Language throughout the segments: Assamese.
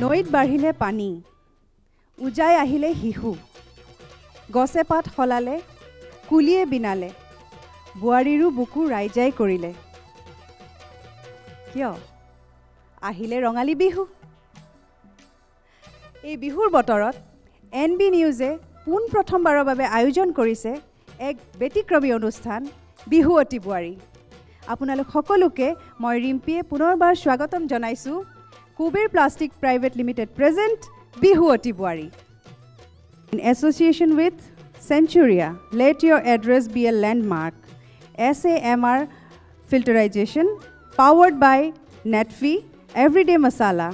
নৈত বাঢ়িলে পানী উজাই আহিলে হিহু গছে পাত হলালে কুলিয়ে বিনালে বুৱাৰীৰো বুকু ৰাইজাই কৰিলে কিয় আহিলে ৰঙালী বিহু এই বিহুৰ বতৰত NB নিউজে পোন প্ৰথমবাৰৰ বাবে আয়োজন কৰিছে এক ব্যতিক্ৰমী অনুষ্ঠান বিহু অতি বুৱাৰী আপোনালোক সকলোকে মই ৰিম্পিয়ে পুনৰবাৰ স্বাগতম জনাইছো Kuber plastic private limited present Bihu অতি বুৱাৰী in association with Centuria let your address be a landmark SAMR filterization powered by Netfi everyday masala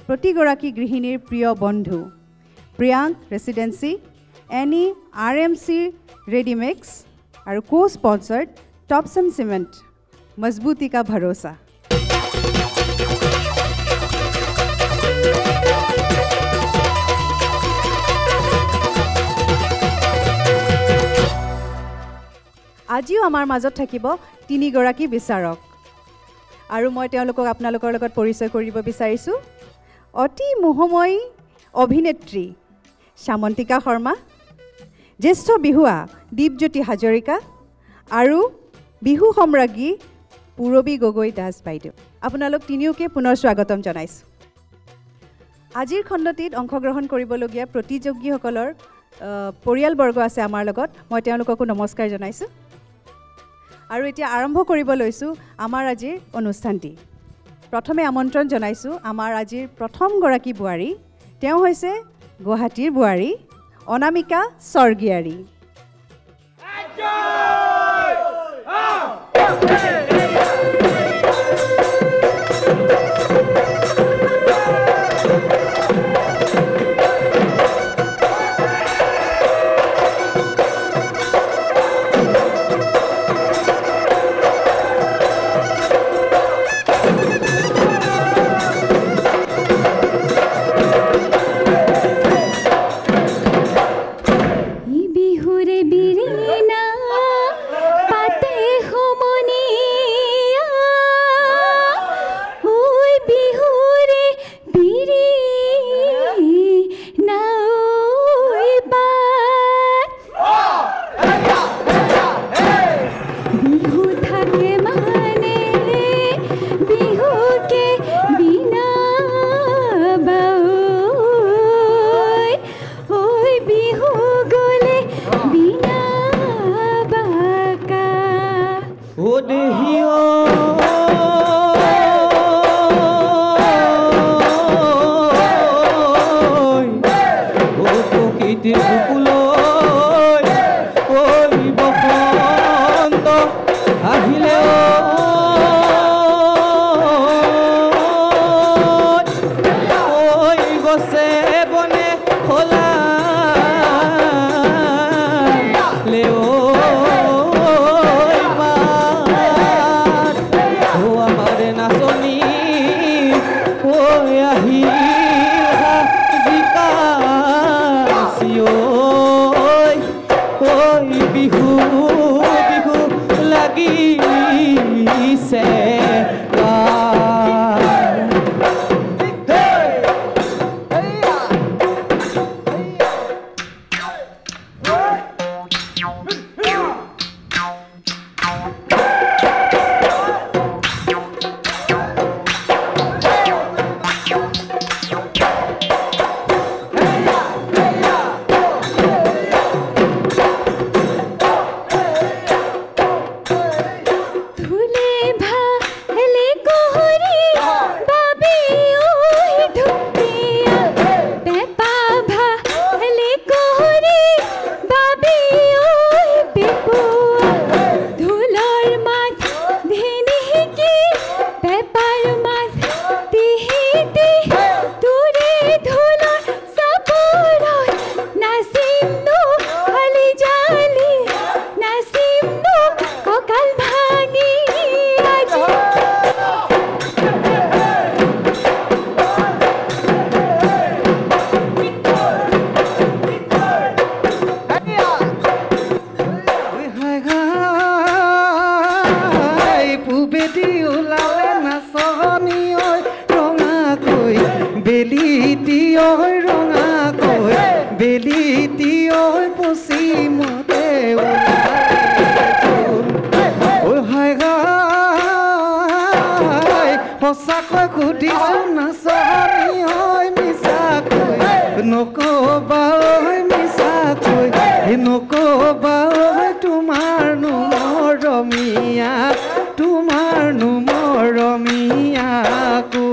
protigoraki grihinir priyo bondhu Priyank Residency any RMC Ready Mix aru co-sponsored Topson Cement Mazbuti ka bharosa আজিও আমাৰ মাজত থাকিব তিনিগৰাকী বিচাৰক আৰু মই তেওঁলোকক আপোনালোকৰ লগত পৰিচয় কৰিব বিচাৰিছো অতি মোহময়ী অভিনেত্ৰী শামন্তিকা শৰ্মা জ্যেষ্ঠ বিহুৱা দীপজ্যোতি হাজৰিকা আৰু বিহু সম্ৰাজ্ঞী পূৰবী গগৈ দাস বাইদেউ আপোনালোক তিনিওকে পুনৰ স্বাগতম জনাইছো আজিৰ খণ্ডটিত অংশগ্ৰহণ কৰিবলগীয়া প্ৰতিযোগীসকলৰ পৰিয়ালবৰ্গ আছে আমাৰ লগত মই তেওঁলোককো নমস্কাৰ জনাইছো আৰু এতিয়া আৰম্ভ কৰিব লৈছো আমাৰ আজিৰ অনুষ্ঠানটি প্ৰথমে আমন্ত্ৰণ জনাইছো আমাৰ আজিৰ প্ৰথম গৰাকী বুৱাৰী তেওঁ হৈছে গুৱাহাটীৰ বুৱাৰী অনামিকা স্বৰ্গীয়াৰী ঐ ৰঙাকৈ বেলিতি ঐ পশ্চিমতে হাই হাই সঁচাকৈ সুধিছোঁ নাচনি ঐ মিছাকৈ নক'বা ঐ মিছাকৈ নক'বা ঐ তোমাৰনো মৰমীয়া তোমাৰনো মৰমীয়াকো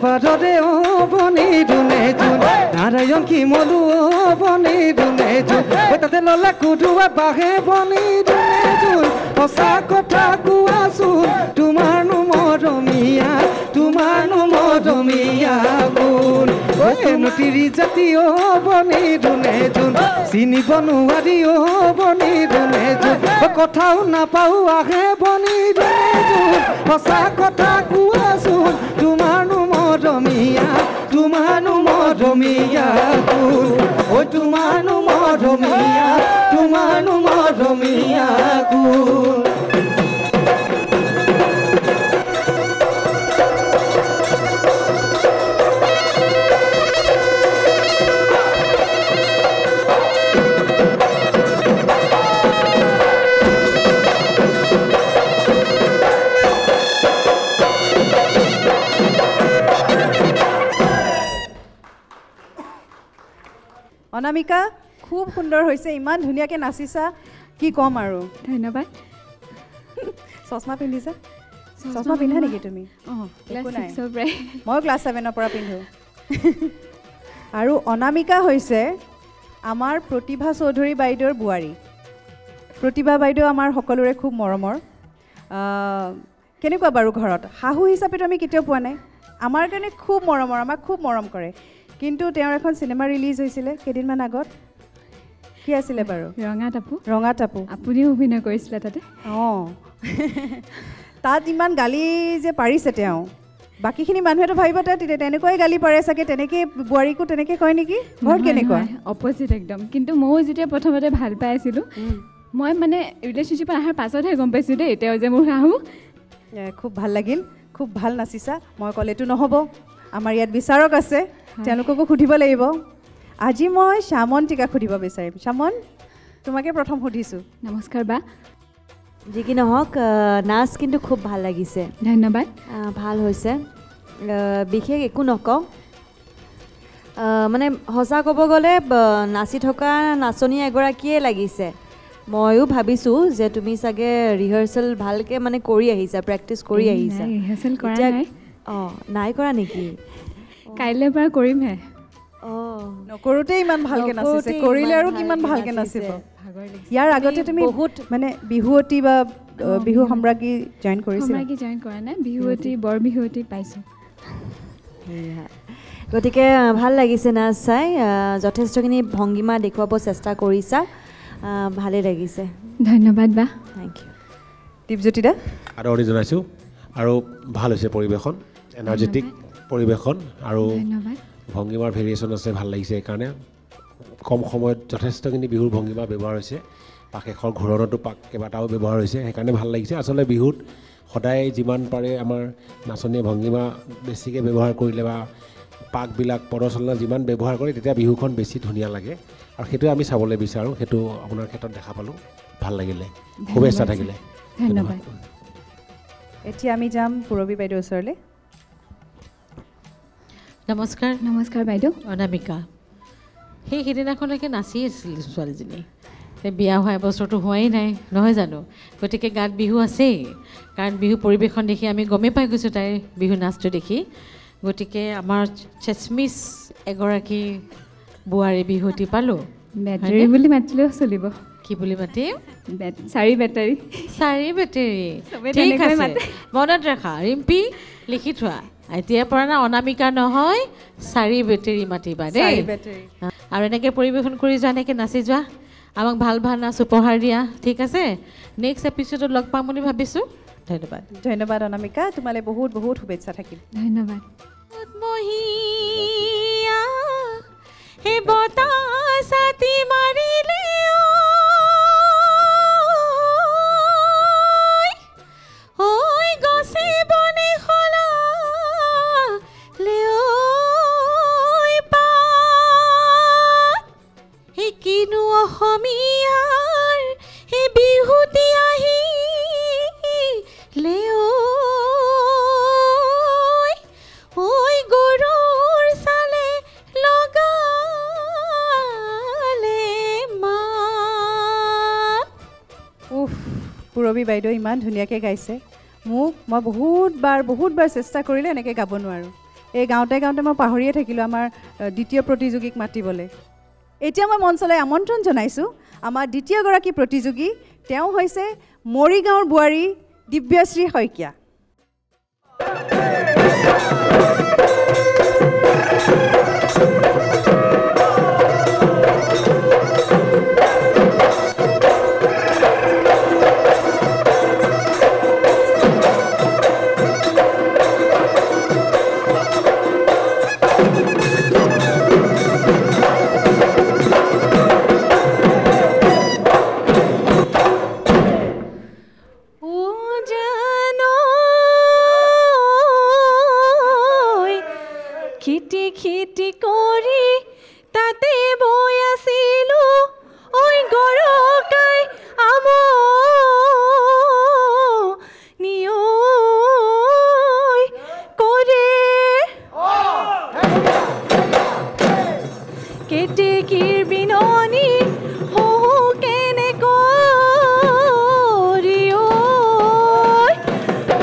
পাদৰে বনি দুনে জোন নাৰায়ণ কি মলু বনি দুনে জোন তাতে ললা কুদুৱা বাহে বনি দুনে জোন সঁচা কথা কোৱাচোন তোমাৰনো মৰমীয়া গুণ নতিৰি জাতি বনি দুনে জোন চিনিব নোৱাৰি বনি দুনে জোন কথাও নাপাওঁ আহে বনি দুনে জোন সঁচা কথা কোৱাচোন তোমাৰনো মৰমীয়া গুণ ঐ তোমাৰনো মৰমীয়া গুণ অনামিকা খুব সুন্দৰ হৈছে ইমান ধুনীয়াকৈ নাচিছা কি ক'ম আৰু ধন্যবাদ চশমা পিন্ধিছা চশমা পিন্ধা নেকি তুমি মই ক্লাছ 7ৰ পৰা পিন্ধো আৰু অনামিকা হৈছে আমাৰ প্ৰতিভা চৌধুৰী বাইদেউৰ বোৱাৰী প্ৰতিভা বাইদেউ আমাৰ সকলোৰে খুব মৰমৰ কেনেকুৱা বাৰু ঘৰত শাহু হিচাপেতো আমি কেতিয়াও পোৱা নাই আমাৰ কাৰণে খুব মৰমৰ আমাক খুব মৰম কৰে কিন্তু তেওঁৰ এখন চিনেমা ৰিলিজ হৈছিলে কেইদিনমান আগত কি আছিলে বাৰু ৰঙা টাপু আপুনিও অভিনয় কৰিছিলে তাতে অঁ তাত ইমান গালি যে পাৰিছে তেওঁ বাকীখিনি মানুহেতো ভাবিব তেনেকুৱাই গালি পাৰে চাগে তেনেকৈ বোৱাৰীকো তেনেকৈ কয় নেকি ঘৰত কেনেকুৱা অপজিট একদম কিন্তু ময়ো যেতিয়া প্ৰথমতে ভাল পাই আছিলোঁ মই মানে ৰিলেশ্যনশ্বিপত অহাৰ পাছতহে গম পাইছোঁ দেই তেওঁ যে মোৰ শাহু খুব ভাল লাগিল খুব ভাল নাচিছা মই ক'লেতো নহ'ব আমাৰ ইয়াত বিচাৰক আছে তেওঁলোককো সুধিব লাগিব আজি মই শ্যামন্তিকাক সুধিব বিচাৰিম শ্যামন তোমাকে প্ৰথম সুধিছোঁ নমস্কাৰ বা যি কি নহওক নাচ কিন্তু খুব ভাল লাগিছে ধন্যবাদ ভাল হৈছে বিশেষ একো নকওঁ মানে সঁচা ক'ব গ'লে নাচি থকা নাচনী এগৰাকীয়ে লাগিছে ময়ো ভাবিছোঁ যে তুমি চাগে ৰিহাৰ্চেল ভালকৈ মানে কৰি আহিছা প্ৰেক্টিচ কৰি আহিছা ৰিহাৰ্চেল কৰা নাই অঁ নাই কৰা নেকি কাইলৈৰ পৰা কৰিমহে নকৰোঁতে ইমান ভালকৈ নাচিছে কৰিলে আৰু কিমান ভালকৈ নাচিব ইয়াৰ আগতে তুমি বহুত মানে বিহুৱতী বা বিহু সম্ৰাজ্ঞী জইন কৰিছিলা সম্ৰাজ্ঞী জইন কৰা নাই বিহুৱতী বৰ বিহুৱতী পাইছোঁ গতিকে ভাল লাগিছে নাচ চাই যথেষ্টখিনি ভংগীমা দেখুৱাব চেষ্টা কৰিছা ভালেই লাগিছে ধন্যবাদ বা থেংক ইউ দীপজ্যোতি দা আদৰণি জনাইছোঁ আৰু ভাল হৈছে পৰিৱেশন এনাৰ্জেটিক পৰিৱেশন আৰু ধন্যবাদ ভংগীমাৰ ভেৰিয়েশ্যন আছে ভাল লাগিছে সেইকাৰণে কম সময়ত যথেষ্টখিনি বিহুৰ ভংগীমা ব্যৱহাৰ হৈছে পাক এশৰ ঘূৰণতো পাক কেইবাটাও ব্যৱহাৰ হৈছে সেইকাৰণে ভাল লাগিছে আচলতে বিহুত সদায় যিমান পাৰে আমাৰ নাচনীয়ে ভংগীমা বেছিকৈ ব্যৱহাৰ কৰিলে বা পাকবিলাক পদচালনা যিমান ব্যৱহাৰ কৰে তেতিয়া বিহুখন বেছি ধুনীয়া লাগে আৰু সেইটোৱে আমি চাবলৈ বিচাৰোঁ সেইটো আপোনাৰ ক্ষেত্ৰত দেখা পালোঁ ভাল লাগিলে শুভেচ্ছা থাকিলে ধন্যবাদ এতিয়া আমি যাম পূৰবী বাইদেউৰ ওচৰলৈ নমস্কাৰ নমস্কাৰ বাইদেউ অনামিকা সেই সিদিনাখনলৈকে নাচি আছিল ছোৱালীজনী বিয়া হোৱা এবছৰটো হোৱাই নাই নহয় জানো গতিকে গাত বিহু আছেই কাৰণ বিহু পৰিৱেশন দেখি আমি গমেই পাই গৈছোঁ তাইৰ বিহু নাচটো দেখি গতিকে আমাৰ চেচমিচ এগৰাকী বোৱাৰী বিহুৱতী পালোঁ বেটাৰী বুলি মাতিলেও চলিব কি বুলি মাতিম 4 বেটাৰী 4 বেটেৰী চবেই ঠিক তেনেকৈ আছে মাতে। মনত ৰাখা ৰিম্পী লিখি থোৱা এতিয়াৰ পৰা না অনামিকা নহয় 4 বেটেৰী মাতিবা দেই আৰু এনেকৈ পৰিৱেশন কৰি যোৱা এনেকৈ নাচি যোৱা আমাক ভাল ভাল নাচ উপহাৰ দিয়া ঠিক আছে নেক্সট এপিছ'ডত লগ পাম বুলি ভাবিছোঁ ধন্যবাদ ধন্যবাদ অনামিকা তোমালৈ বহুত বহুত শুভেচ্ছা থাকিল ধন্যবাদ মহিয়া হে বতাসাতি মাৰিলে ঐ গছে বনে সলালে ঐ পাত হে কিনো অসমীয়াৰ হে বিহুতি আহিলে ঐ গৰুৰ চালে লগালে মাত উফ পূৰবী বাইদেউ ইমান ধুনীয়াকৈ গাইছে মই বহুতবাৰ চেষ্টা কৰিলে এনেকৈ গাব নোৱাৰোঁ এই গাওঁতে মই পাহৰিয়ে থাকিলোঁ আমাৰ দ্বিতীয় প্ৰতিযোগীক মাতিবলৈ এতিয়া মই মঞ্চলৈ আমন্ত্ৰণ জনাইছোঁ আমাৰ দ্বিতীয়গৰাকী প্ৰতিযোগী তেওঁ হৈছে মৰিগাঁৱৰ বোৱাৰী দিব্যশ্ৰী শইকীয়া খিটি কৰি তাতে বৈ আছিলো ঐ গৰকাই নিয়ৈ কৰে কেতেকীৰ বিননি হহু কেনে কৰি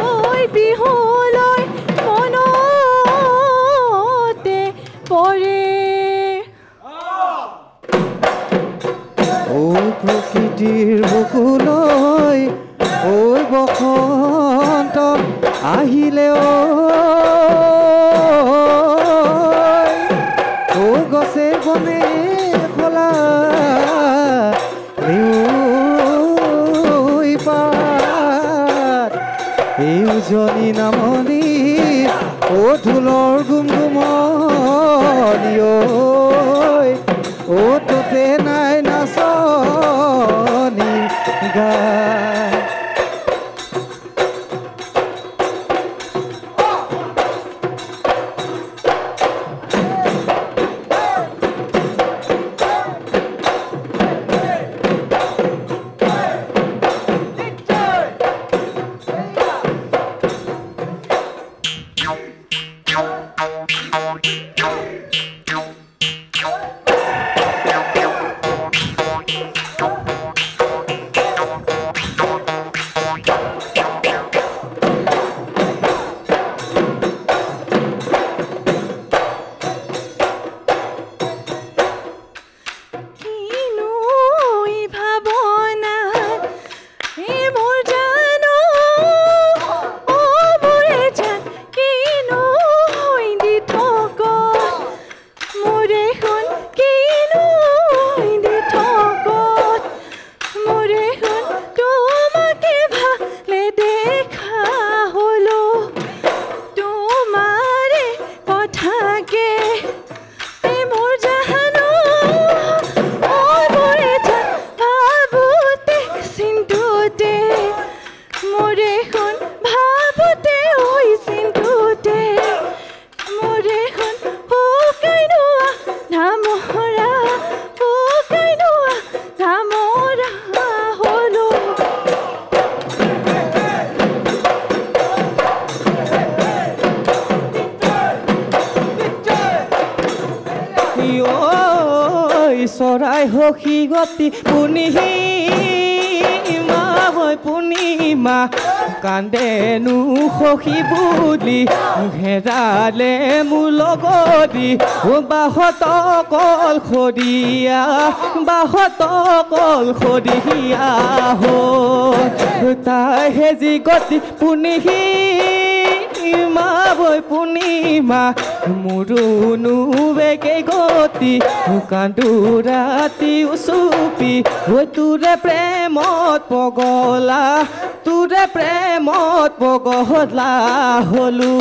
ঐ বিহুলৈ মনতে পৰে ঐ প্ৰকৃতিৰ বুকুলৈ ঐ বসন্ত আহিলে ঐ গছে বনে খোলা পাত এই উজনি নামনি ও ঢোলৰ গুমগুমনি ঐ তোতে নাই নাচনি গায় সখী গতি পূৰ্ণিমা হৈ পূৰ্ণিমা কান্দেনো সখী বুলি হেৰালে মোৰ লগৰী বাহত কল খদিয়া বাহত কল খদিয়া হ'ল তাই হেজি গতি পূৰ্ণিমা হৈ পূৰ্ণিমা মোৰোনো বেগে গতি কান্দো ৰাতি উচুপি হৈ তোৰে প্ৰেমত পগলা তোৰে প্ৰেমত পগলা হলো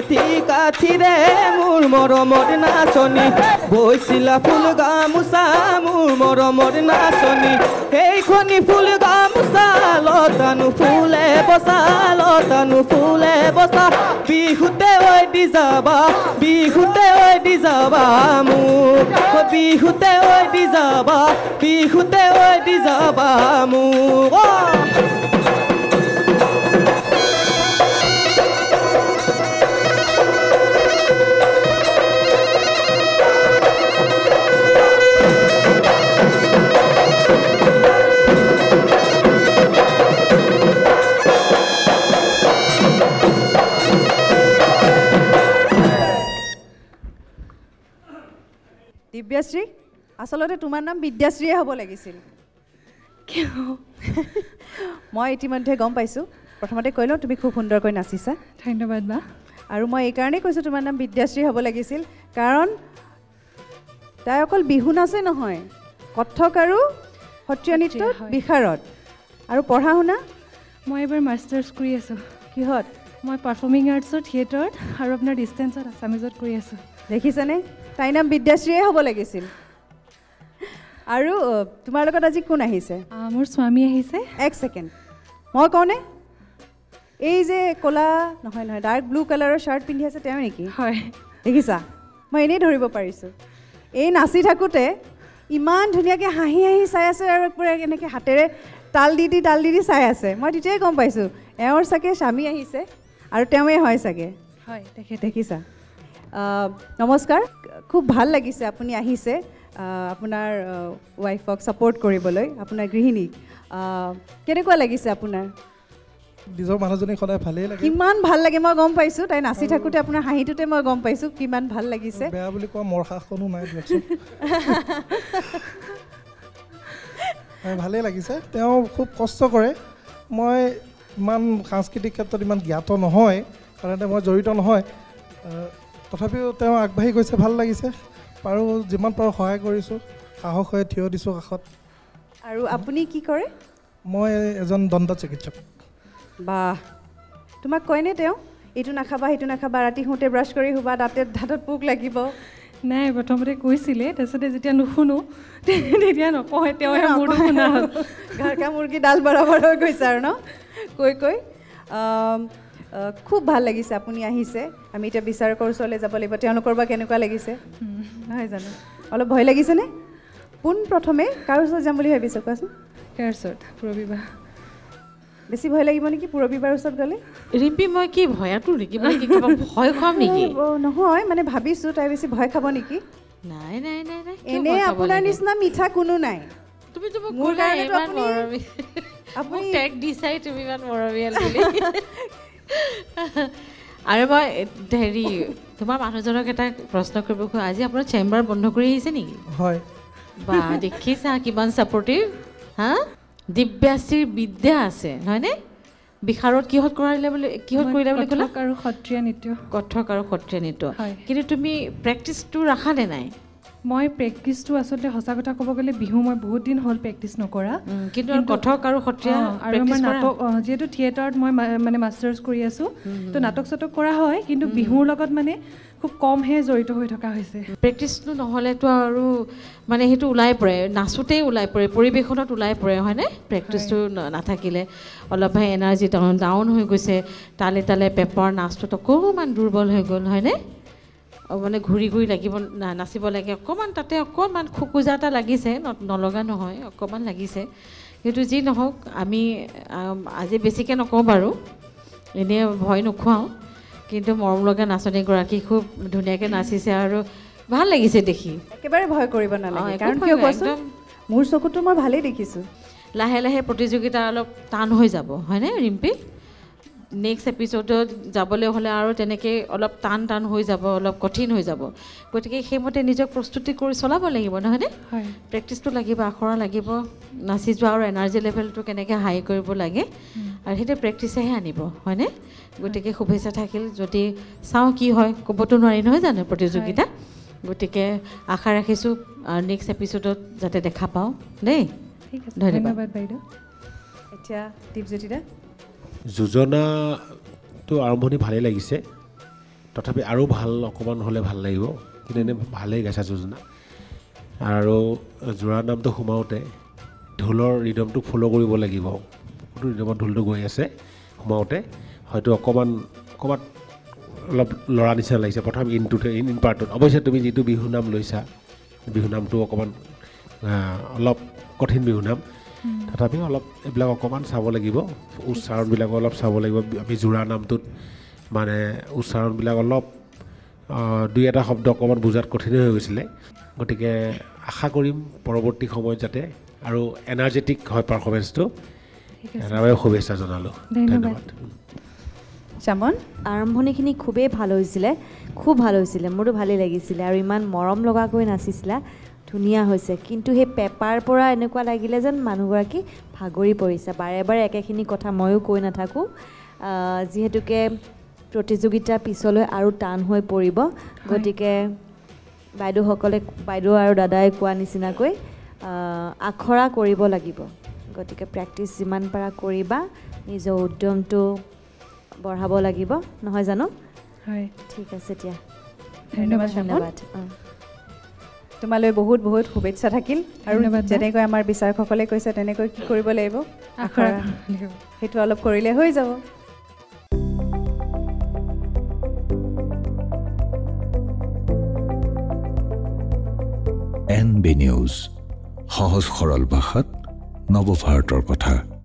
এটি কাঠিৰে মোৰ মৰমৰ নাচনী বৈছিলা ফুল গামোচা মোৰ মৰমৰ নাচনী সেইখনি ফুল গামোচা লতানো ফুলে বচা বিহুতে ঐ দি যাবা মোক বিহুতে ঐ দি যাবা মোক দিব্যাশ্ৰী আচলতে তোমাৰ নাম বিদ্যাশ্ৰীয়ে হ'ব লাগিছিল মই ইতিমধ্যে গম পাইছোঁ প্ৰথমতে কৈ লওঁ তুমি খুব সুন্দৰকৈ নাচিছা ধন্যবাদ বা আৰু মই এইকাৰণেই কৈছোঁ তোমাৰ নাম বিদ্যাশ্ৰী হ'ব লাগিছিল কাৰণ তাই অকল বিহু নাচে নহয় কথক আৰু সত্ৰীয়া নৃত্যত বিশাৰদ আৰু পঢ়া শুনা মই এবাৰ মাষ্টাৰ্ছ কৰি আছোঁ কিহত মই পাৰফৰ্মিং আৰ্টছত থিয়েটাৰত আৰু আপোনাৰ ডিষ্টেঞ্চত আছামিজত কৰি আছোঁ দেখিছেনে তাইৰ নাম বিদ্যাশ্ৰীয়ে হ'ব লাগিছিল আৰু তোমাৰ লগত আজি কোন আহিছে মোৰ স্বামী আহিছে এক ছেকেণ্ড মই কওঁনে এই যে ক'লা নহয় ডাৰ্ক ব্লু কালাৰৰ শ্বাৰ্ট পিন্ধি আছে তেওঁ নেকি হয় দেখিছা মই এনেই ধৰিব পাৰিছোঁ এই নাচি থাকোঁতে ইমান ধুনীয়াকৈ হাঁহি চাই আছে আৰু পুৰা এনেকৈ হাতেৰে তাল দি চাই আছে মই তেতিয়াই গম পাইছোঁ এওঁৰ চাগে স্বামী আহিছে আৰু তেওঁৱে হয় চাগে হয় দেখিছা নমস্কাৰ খুব ভাল লাগিছে আপুনি আহিছে আপোনাৰ ৱাইফক ছাপোৰ্ট কৰিবলৈ আপোনাৰ গৃহিণীক কেনেকুৱা লাগিছে আপোনাৰ নিজৰ মানুহজনী সদায় ভালেই লাগে কিমান ভাল লাগে মই গম পাইছোঁ তাই নাচি থাকোঁতে আপোনাৰ হাঁহিটোতে মই গম পাইছোঁ কিমান ভাল লাগিছে বেয়া বুলি কোৱা মোৰ শাসনো নাই দিয়কচোন ভালেই লাগিছে তেওঁ খুব কষ্ট কৰে মই ইমান সাংস্কৃতিক ক্ষেত্ৰত ইমান জ্ঞাত নহয় কাৰণ মই জড়িত নহয় তথাপিও তেওঁ আগবাঢ়ি গৈছে ভাল লাগিছে পাৰোঁ যিমান পাৰোঁ সহায় কৰিছোঁ সাহস হৈ থিয় দিছোঁ কাষত আৰু আপুনি কি কৰে মই এজন দন্ত চিকিৎসক বাহ তোমাক কয়নে তেওঁ এইটো নাখাবা সেইটো নাখাবা ৰাতি শুওঁতে ব্ৰাছ কৰি শুবা দাঁতত পোক লাগিব নাই প্ৰথমতে কৈছিলে তাৰপিছতে যেতিয়া নুশুনো তেতিয়া নকয় তেওঁহে মোৰটো শুনা হ'ল ঘৰ কা মুৰ্গী ডাল বৰাবৰ হৈ গৈছে আৰু ন কৈ কৈ খুব ভাল লাগিছে আপুনি আহিছে আমি এতিয়া বিচাৰকৰ ওচৰলৈ যাব লাগিব তেওঁলোকৰ বা কেনেকুৱা লাগিছে নহয় জানো অলপ ভয় লাগিছেনে পোন প্ৰথমে কাৰ ওচৰত যাম বুলি ভাবিছে কোৱাচোন কাৰ ওচৰত পূৰবিবাহ বেছি ভয় লাগিব নেকি পূৰবিবাৰ ওচৰত গ'লে ৰিম্পী মই কি ভয়াটো নেকি মানে কি কিবা ভয় খুৱাম নেকি নহয় মানে ভাবিছোঁ তাই বেছি ভয় খাব নেকি নাই নাই নাই নাই এনে আপোনাৰ নিচিনা মিঠা কোনো নাই তুমিতো মোক মোৰ ক'লাই কাৰণেতো ইমান আপুনি- মৰমী আপুনি টেগ দিছাই তুমি ইমান মৰমীয়াল বুলি আৰু মই হেৰি তোমাৰ মানুহজনক এটা প্ৰশ্ন কৰিব খোজোঁ আজি আপোনাৰ চেম্বাৰ বন্ধ কৰি আহিছে নেকি হয় বা দেখিছা কিমান ছাপৰ্টিভ হা দিব্যাশ্ৰীৰ বিদ্যা আছে নহয়নে বিহাৰত কিহত কৰিলে বুলি কিহত কৰিলে বুলি ক'লা আৰু সত্ৰীয়া নৃত্য কথক আৰু সত্ৰীয়া নৃত্য হয়। কিন্তু তুমি প্ৰেক্টিছটো ৰাখানে নাই মই প্ৰেক্টিছটো আচলতে সঁচা কথা ক'ব গ'লে বিহু মই বহুত দিন হ'ল প্ৰেক্টিছ নকৰা কিন্তু কথক আৰু সত্ৰীয়া আৰু আমাৰ নাটক যিহেতু থিয়েটাৰত মই মানে মাষ্টাৰ্ছ কৰি আছোঁ তো নাটক চাটক কৰা হয় কিন্তু বিহুৰ লগত মানে খুব কমহে জড়িত হৈ থকা হৈছে প্ৰেক্টিছটো নহ'লেতো আৰু মানে সেইটো ওলাই পৰে নাচোঁতেই ওলাই পৰে পৰিৱেশনত ওলাই পৰে হয়নে প্ৰেক্টিছটো নাথাকিলে অলপহে এনাৰ্জি ডাউন হৈ গৈছে তালে তালে পেপাৰ নাচটোত অকণমান দুৰ্বল হৈ গ'ল হয়নে মানে ঘূৰি ঘূৰি লাগিব নাচিব লাগে অকণমান তাতে অকণমান খোকোজা এটা লাগিছে নলগা নহয় অকণমান লাগিছে কিন্তু যি নহওক আমি আজি বেছিকৈ নকওঁ বাৰু এনেই ভয় নোখোৱাওঁ কিন্তু মৰম লগা নাচনীগৰাকী খুব ধুনীয়াকৈ নাচিছে আৰু ভাল লাগিছে দেখি একেবাৰে ভয় কৰিব নালাগে কাৰণ কিয় কোৱাচোন মোৰ চকুতো মই ভালেই দেখিছোঁ লাহে লাহে প্ৰতিযোগিতা অলপ টান হৈ যাব হয়নে ৰিম্পী নেক্সট এপিছ'ডত যাবলৈ হ'লে আৰু তেনেকৈ অলপ টান হৈ যাব অলপ কঠিন হৈ যাব গতিকে সেইমতে নিজক প্ৰস্তুতি কৰি চলাব লাগিব নহয়নে হয় প্ৰেক্টিছটো লাগিব আখৰা লাগিব নাচি যোৱা আৰু এনাৰ্জি লেভেলটো কেনেকৈ হাই কৰিব লাগে আৰু সেইটো প্ৰেক্টিছেহে আনিব হয়নে গতিকে শুভেচ্ছা থাকিল যদি চাওঁ কি হয় ক'বতো নোৱাৰি নহয় জানো প্ৰতিযোগিতা গতিকে আশা ৰাখিছোঁ নেক্সট এপিছ'ডত যাতে দেখা পাওঁ দেই ঠিক আছে ধন্যবাদ ধন্যবাদ বাইদেউ এতিয়া দীপজ্যোতি দা যোজনাটো আৰম্ভণি ভালেই লাগিছে তথাপি আৰু ভাল অকণমান হ'লে ভাল লাগিব কিন্তু এনেই ভালেই গাইছা যোজনা আৰু যোৰা নামটো সোমাওঁতে ঢোলৰ ৰিদমটো ফ'ল' কৰিব লাগিব কোনটো ৰিদমত ঢোলটো গৈ আছে সোমাওঁতে হয়তো অকণমান অলপ লৰা নিচিনা লাগিছে প্ৰথম ইন পাৰ্টত অৱশ্যে তুমি যিটো বিহু নাম লৈছা বিহু নামটো অকণমান অলপ কঠিন বিহু নাম তথাপিও অলপ এইবিলাক অকণমান চাব লাগিব উচ্চাৰণবিলাকো অলপ চাব লাগিব আমি যোৰা নামটোত মানে উচ্চাৰণবিলাক অলপ দুই এটা শব্দ অকণমান বুজাত কঠিন হৈ গৈছিলে গতিকে আশা কৰিম পৰৱৰ্তী সময়ত যাতে আৰু এনাৰ্জেটিক হয় পাৰফৰ্মেঞ্চটো তাৰবাবে শুভেচ্ছা জনালোঁ ধন্যবাদ চামন আৰম্ভণিখিনি খুবেই ভাল হৈছিলে খুব ভাল হৈছিলে মোৰতো ভালেই লাগিছিলে আৰু ইমান মৰম লগাকৈ নাচিছিলা ধুনীয়া হৈছে কিন্তু সেই পেপাৰ পৰা এনেকুৱা লাগিলে যেন মানুহগৰাকী ভাগৰি পৰিছে বাৰে বাৰে একেখিনি কথা ময়ো কৈ নাথাকোঁ যিহেতুকে প্ৰতিযোগিতা পিছলৈ আৰু টান হৈ পৰিব গতিকে বাইদেউ আৰু দাদাই কোৱা নিচিনাকৈ আখৰা কৰিব লাগিব গতিকে প্ৰেক্টিছ যিমান পাৰা কৰিবা নিজৰ উদ্যমটো বঢ়াব লাগিব নহয় জানো হয় ঠিক আছে দিয়া ধন্যবাদ ধন্যবাদ তোমালৈ বহুত বহুত শুভেচ্ছা থাকিল আৰু ধন্যবাদ যেনেকৈ আমাৰ বিচাৰকসকলে কৈছে তেনেকৈ কি কৰিব লাগিব আখৰা সেইটো অলপ কৰিলে হৈ যাব NB নিউজ সহজ সৰল ভাষাত নৱভাৰতৰ কথা